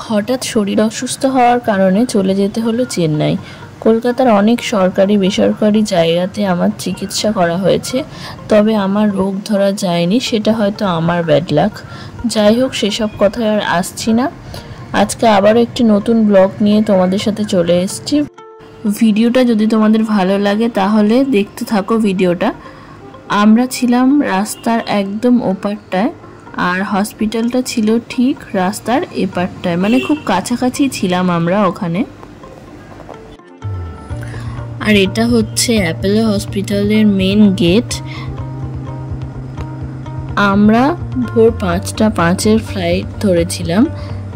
হঠাৎ শরীর অসুস্থ হওয়ার কারণে চলে যেতে হলো চেন্নাই। কলকাতার অনেক সরকারি বেসরকারি জায়গাতে আমার চিকিৎসা করা হয়েছে, তবে আমার রোগ ধরা যায়নি। সেটা হয়তো আমার ব্যাড লাক। যাই হোক, সেসব কথায় আর আসছি না। আজকে আবারও একটি নতুন ব্লগ নিয়ে তোমাদের সাথে চলে এসেছি। ভিডিওটা যদি তোমাদের ভালো লাগে তাহলে দেখতে থাকো ভিডিওটা। আমরা ছিলাম রাস্তার একদম ওপারটায়, আর হসপিটালটা ছিল ঠিক রাস্তার এপারটায়, মানে খুব কাছাকাছি ছিলাম আমরা ওখানে। আর এটা হচ্ছে অ্যাপোলো হসপিটালের মেন গেট। আমরা ভোর 5:05 ফ্লাইট ধরেছিলাম,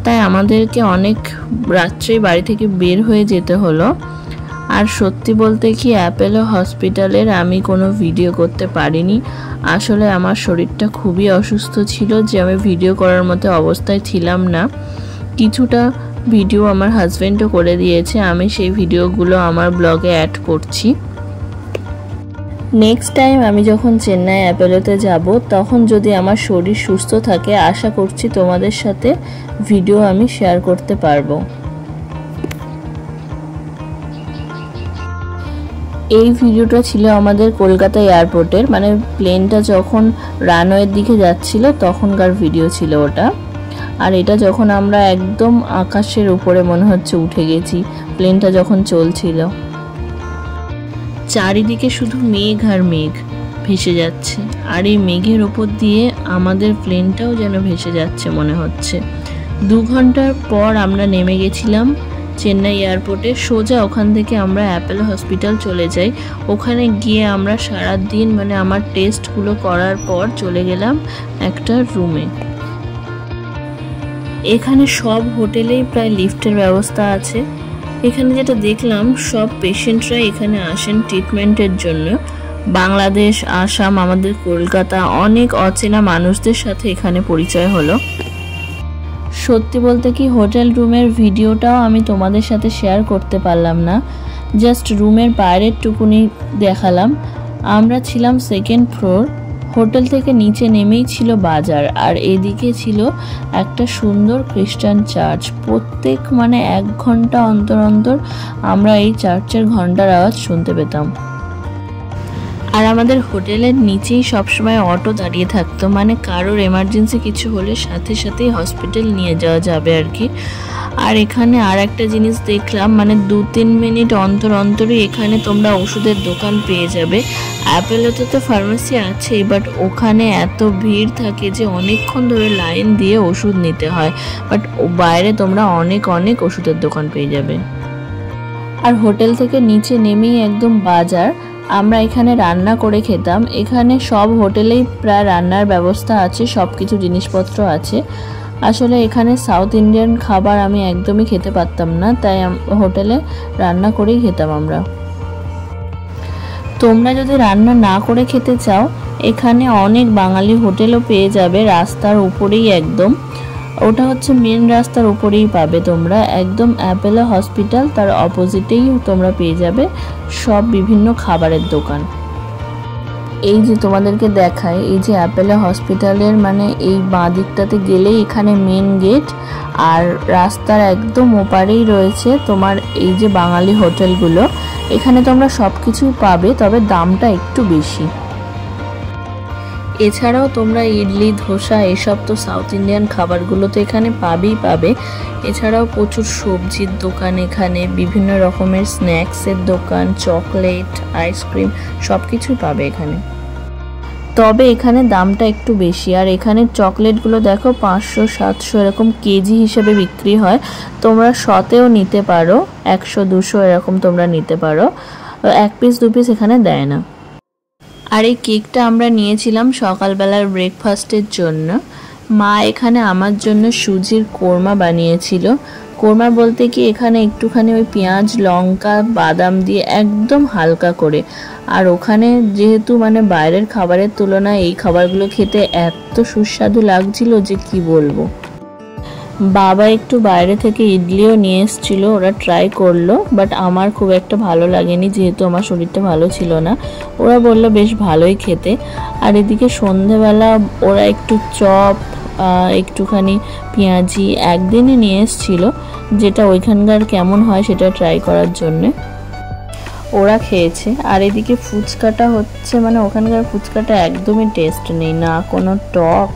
তাই আমাদেরকে অনেক রাত্রে বাড়ি থেকে বের হয়ে যেতে হলো। আর সত্যি বলতে কি, অ্যাপোলো হসপিটালের আমি কোনো ভিডিও করতে পারিনি। আসলে আমার শরীরটা খুবই অসুস্থ ছিল যে আমি ভিডিও করার মতো অবস্থায় ছিলাম না। কিছুটা ভিডিও আমার হাজব্যান্ডও করে দিয়েছে, আমি সেই ভিডিওগুলো আমার ব্লগে অ্যাড করছি। নেক্সট টাইম আমি যখন চেন্নাই অ্যাপোলোতে যাব, তখন যদি আমার শরীর সুস্থ থাকে, আশা করছি তোমাদের সাথে ভিডিও আমি শেয়ার করতে পারবো। এই ভিডিওটা ছিল আমাদের কলকাতা এয়ারপোর্টের, মানে প্লেনটা যখন রানওয়ের দিকে যাচ্ছিল তখনকার ভিডিও ছিল ওটা। আর এটা যখন আমরা একদম আকাশের উপরে মনে হচ্ছে উঠে গেছি, প্লেনটা যখন চলছিল। চারিদিকে শুধু মেঘ আর মেঘ ভেসে যাচ্ছে, আর এই মেঘের ওপর দিয়ে আমাদের প্লেনটাও যেন ভেসে যাচ্ছে মনে হচ্ছে। 2 ঘন্টার পর আমরা নেমে গেছিলাম চেন্নাই এয়ারপোর্টে। সোজা ওখান থেকে আমরা অ্যাপোলো হসপিটাল চলে যাই। ওখানে গিয়ে আমরা সারা দিন, মানে আমার টেস্টগুলো করার পর চলে গেলাম একটা রুমে। এখানে সব হোটেলেই প্রায় লিফটের ব্যবস্থা আছে। এখানে যেটা দেখলাম, সব পেশেন্টরা এখানে আসেন ট্রিটমেন্টের জন্য। বাংলাদেশ, আসাম, আমাদের কলকাতা, অনেক অচেনা মানুষদের সাথে এখানে পরিচয় হলো। সত্যি বলতে কি, হোটেল রুমের ভিডিওটাও আমি তোমাদের সাথে শেয়ার করতে পারলাম না, জাস্ট রুমের বাইরের টুকুনি দেখালাম। আমরা ছিলাম 2nd ফ্লোর। হোটেল থেকে নিচে নেমেই ছিল বাজার, আর এদিকে ছিল একটা সুন্দর খ্রিস্টান চার্চ। প্রত্যেক 1 ঘন্টা অন্তর অন্তর আমরা এই চার্চের ঘন্টার আওয়াজ শুনতে পেতাম। আর আমাদের হোটেলের নিচেই সবসময় অটো দাঁড়িয়ে থাকতো, মানে কারোর এমার্জেন্সি কিছু হলে সাথে সাথেই হসপিটাল নিয়ে যাওয়া যাবে আর কি। আর এখানে আর একটা জিনিস দেখলাম, মানে 2-3 মিনিট অন্তর অন্তরই এখানে তোমরা ওষুধের দোকান পেয়ে যাবে। অ্যাপোলোতে তো ফার্মেসি আছে, বাট ওখানে এত ভিড় থাকে যে অনেকক্ষণ ধরে লাইন দিয়ে ওষুধ নিতে হয়। বাট বাইরে তোমরা অনেক অনেক ওষুধের দোকান পেয়ে যাবে। আর হোটেল থেকে নিচে নেমেই একদম বাজার। আমরা এখানে রান্না করে খেতাম। এখানে সব হোটেলেই প্রায় রান্নার ব্যবস্থা আছে, সব কিছু জিনিসপত্র আছে। আসলে এখানে সাউথ ইন্ডিয়ান খাবার আমি একদমই খেতে পারতাম না, তাই হোটেলে রান্না করেই খেতাম আমরা। তোমরা যদি রান্না না করে খেতে চাও, এখানে অনেক বাঙালি হোটেলও পেয়ে যাবে রাস্তার উপরেই একদম। ওটা হচ্ছে মেন রাস্তার উপরেই পাবে তোমরা, একদম অ্যাপোলো হসপিটাল তার অপোজিটেই তোমরা পেয়ে যাবে সব বিভিন্ন খাবারের দোকান। এই যে তোমাদেরকে দেখায়, এই যে অ্যাপোলো হসপিটালের, মানে এই বাঁ দিকটাতে গেলেই এখানে মেন গেট, আর রাস্তার একদম ওপারেই রয়েছে তোমার এই যে বাঙালি হোটেলগুলো। এখানে তোমরা সব কিছুই পাবে, তবে দামটা একটু বেশি। এছাড়াও তোমরা ইডলি, ধোসা, এসব তো সাউথ ইন্ডিয়ান খাবারগুলো তো এখানে পাবে। এছাড়াও প্রচুর সবজির দোকান, এখানে বিভিন্ন রকমের স্ন্যাক্সের দোকান, চকলেট, আইসক্রিম সব কিছুই পাবে এখানে। তবে এখানে দামটা একটু বেশি। আর এখানে চকলেটগুলো দেখো 500-700 এরকম কেজি হিসেবে বিক্রি হয়। তোমরা শতেও নিতে পারো, 100-200 এরকম তোমরা নিতে পারো। 1 পিস 2 পিস এখানে দেয় না। আর এই কেকটা আমরা নিয়েছিলাম সকালবেলার ব্রেকফাস্টের জন্য। মা এখানে আমার জন্য সুজির কোরমা বানিয়েছিল। কোরমা বলতে কি, এখানে একটুখানি ওই পেঁয়াজ, লঙ্কা, বাদাম দিয়ে একদম হালকা করে। আর ওখানে যেহেতু বাইরের খাবারের তুলনায় এই খাবারগুলো খেতে এত সুস্বাদু লাগছিল যে কি বলবো। বাবা একটু বাইরে থেকে ইডলিও নিয়ে এসেছিল, ওরা ট্রাই করলো, বাট আমার খুব একটা ভালো লাগেনি, যেহেতু আমার শরীরটা ভালো ছিল না। ওরা বললো বেশ ভালোই খেতে। আর এদিকে সন্ধেবেলা ওরা একটু চপ একটুখানি পেঁয়াজি একদিনই নিয়ে এসেছিল, যেটা ওইখানকার কেমন হয় সেটা ট্রাই করার জন্যে। ওরা খেয়েছে। আর এদিকে ফুচকাটা হচ্ছে, মানে ওখানকার ফুচকাটা একদমই টেস্ট নেই, না কোনো টক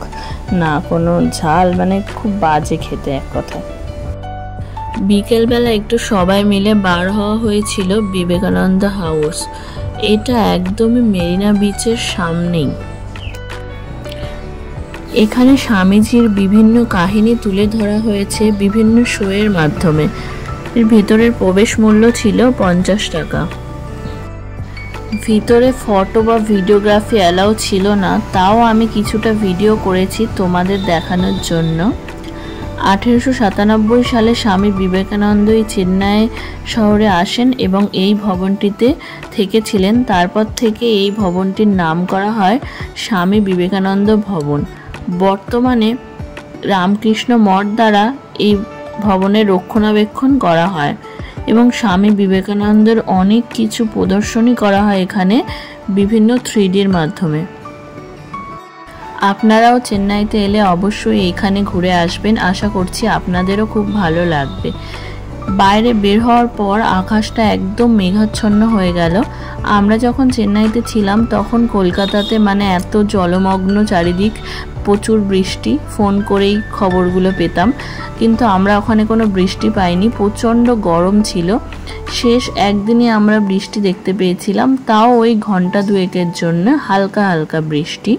না কোনো ঝাল, মানে খুব বাজে খেতে এক কথা। বিকেলবেলা একটু সবাই মিলে বার হওয়া হয়েছিল বিবেকানন্দ হাউস। এটা একদমই মেরিনা বিচের সামনেই। এখানে স্বামীজির বিভিন্ন কাহিনী তুলে ধরা হয়েছে বিভিন্ন শোয়ের মাধ্যমে। এর ভিতরের প্রবেশ মূল্য ছিল 50 টাকা। ভিতরে ফটো বা ভিডিওগ্রাফি অ্যালাউ ছিল না, তাও আমি কিছুটা ভিডিও করেছি তোমাদের দেখানোর জন্য। 1897 সালে স্বামী বিবেকানন্দ চেন্নাই শহরে আসেন এবং এই ভবনটিতে থেকেছিলেন। তারপর থেকে এই ভবনটির নাম করা হয় স্বামী বিবেকানন্দ ভবন। বর্তমানে রামকৃষ্ণ মঠ দ্বারা এই ভবনের রক্ষণাবেক্ষণ করা হয় এবং স্বামী বিবেকানন্দের অনেক কিছু প্রদর্শনী করা হয় এখানে বিভিন্ন 3Dর মাধ্যমে। আপনারাও চেন্নাইতে এলে অবশ্যই এখানে ঘুরে আসবেন, আশা করছি আপনাদেরও খুব ভালো লাগবে। বাইরে বের হওয়ার পর আকাশটা একদম মেঘাচ্ছন্ন হয়ে গেল। আমরা যখন চেন্নাইতে ছিলাম তখন কলকাতাতে মানে এত জলমগ্ন চারিদিক, প্রচুর বৃষ্টি, ফোন করেই খবরগুলো পেতাম, কিন্তু আমরা ওখানে কোনো বৃষ্টি পাইনি, প্রচণ্ড গরম ছিল। শেষ একদিনে আমরা বৃষ্টি দেখতে পেয়েছিলাম, তাও ওই ঘন্টা দুয়েকের জন্য হালকা হালকা বৃষ্টি।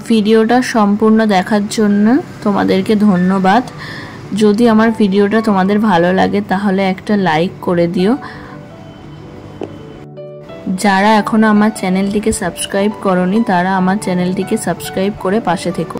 ভিডিওটা সম্পূর্ণ দেখার জন্য তোমাদেরকে ধন্যবাদ। যদি আমার ভিডিওটা তোমাদের ভালো লাগে তাহলে একটা লাইক করে দিও। যারা এখনো আমার চ্যানেলটিকে সাবস্ক্রাইব করোনি তারা আমার চ্যানেলটিকে সাবস্ক্রাইব করে পাশে থেকো।